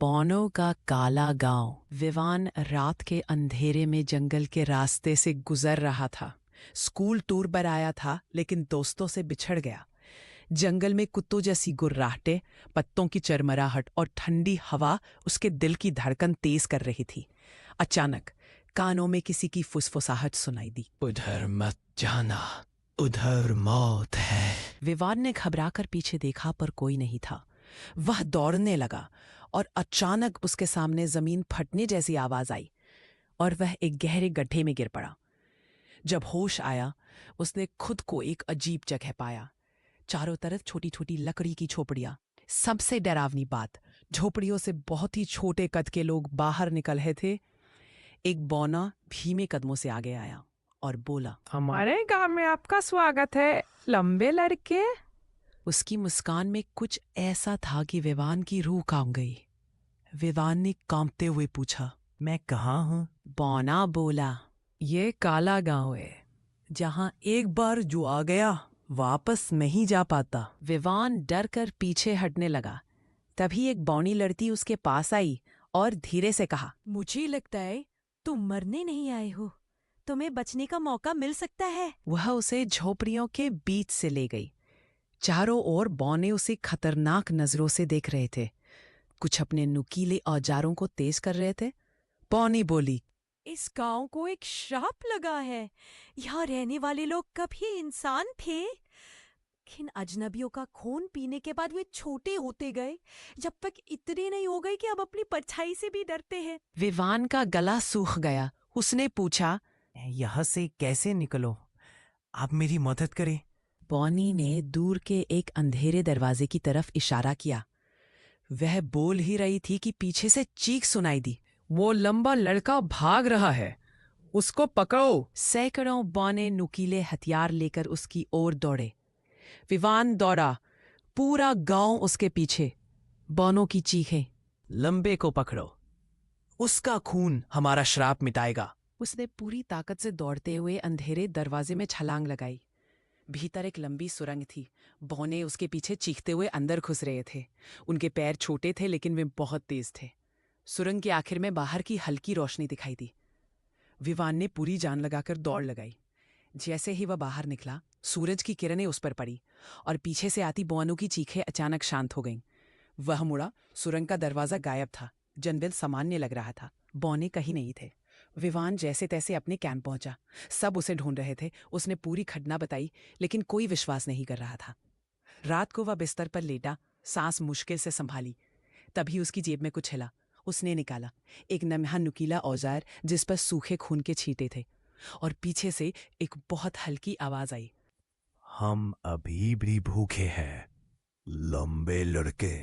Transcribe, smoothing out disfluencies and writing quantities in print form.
पौनों का काला गांव। विवान रात के अंधेरे में जंगल के रास्ते से गुजर रहा था। स्कूल टूर पर आया था लेकिन दोस्तों से बिछड़ गया। जंगल में कुत्तों जैसी गुर्राहटे, पत्तों की चरमराहट और ठंडी हवा उसके दिल की धड़कन तेज कर रही थी। अचानक कानों में किसी की फुसफुसाहट सुनाई दी। उधर मत जाना, उधर मौत है। विवान ने घबराकर पीछे देखा पर कोई नहीं था। वह दौड़ने लगा और अचानक उसके सामने जमीन फटने जैसी आवाज आई और वह एक गहरे गड्ढे में गिर पड़ा। जब होश आया उसने खुद को एक अजीब जगह पाया। चारों तरफ छोटी छोटी लकड़ी की झोपड़ियां। सबसे डरावनी बात, झोपड़ियों से बहुत ही छोटे कद के लोग बाहर निकल रहे थे। एक बौना धीमे कदमों से आगे आया और बोला, हमारे गांव में आपका स्वागत है, लंबे लड़के। उसकी मुस्कान में कुछ ऐसा था कि विवान की रूह कांप गई। विवान ने कांपते हुए पूछा, मैं कहाँ हूँ? बौना बोला, ये काला गांव है, जहां एक बार जो आ गया वापस नहीं जा पाता। विवान डर कर पीछे हटने लगा। तभी एक बौनी लड़की उसके पास आई और धीरे से कहा, मुझे लगता है तुम मरने नहीं आए हो, तुम्हें बचने का मौका मिल सकता है। वह उसे झोपड़ियों के बीच से ले गई। चारों ओर बौने उसे खतरनाक नजरों से देख रहे थे। कुछ अपने नुकीले औजारों को तेज कर रहे थे। बौनी बोली, इस गांव को एक श्राप लगा है। यहाँ रहने वाले लोग कभी इंसान थे, लेकिन अजनबियों का खून पीने के बाद वे छोटे होते गए, जब तक इतने नहीं हो गए कि अब अपनी परछाई से भी डरते हैं। विवान का गला सूख गया। उसने पूछा, यहाँ से कैसे निकलो? आप मेरी मदद करें। बौनी ने दूर के एक अंधेरे दरवाजे की तरफ इशारा किया। वह बोल ही रही थी कि पीछे से चीख सुनाई दी, वो लंबा लड़का भाग रहा है, उसको पकड़ो। सैकड़ों बौने नुकीले हथियार लेकर उसकी ओर दौड़े। विवान दौड़ा, पूरा गांव उसके पीछे। बौनों की चीखें, लंबे को पकड़ो, उसका खून हमारा श्राप मिटाएगा। उसने पूरी ताकत से दौड़ते हुए अंधेरे दरवाजे में छलांग लगाई। भीतर एक लंबी सुरंग थी। बौने उसके पीछे चीखते हुए अंदर घुस रहे थे। उनके पैर छोटे थे लेकिन वे बहुत तेज थे। सुरंग के आखिर में बाहर की हल्की रोशनी दिखाई दी। विवान ने पूरी जान लगाकर दौड़ लगाई। जैसे ही वह बाहर निकला, सूरज की किरणें उस पर पड़ी और पीछे से आती बौनों की चीखें अचानक शांत हो गईं। वह मुड़ा, सुरंग का दरवाजा गायब था। जनविल सामान्य लग रहा था। बौने कहीं नहीं थे। विवान जैसे तैसे अपने कैंप पहुंचा। सब उसे ढूंढ रहे थे। उसने पूरी घटना बताई लेकिन कोई विश्वास नहीं कर रहा था। रात को वह बिस्तर पर लेटा, सांस मुश्किल से संभाली। तभी उसकी जेब में कुछ हिला। उसने निकाला एक नन्हा नुकीला औजार जिस पर सूखे खून के छींटे थे, और पीछे से एक बहुत हल्की आवाज आई, हम अभी भी भूखे हैं, लंबे लड़के।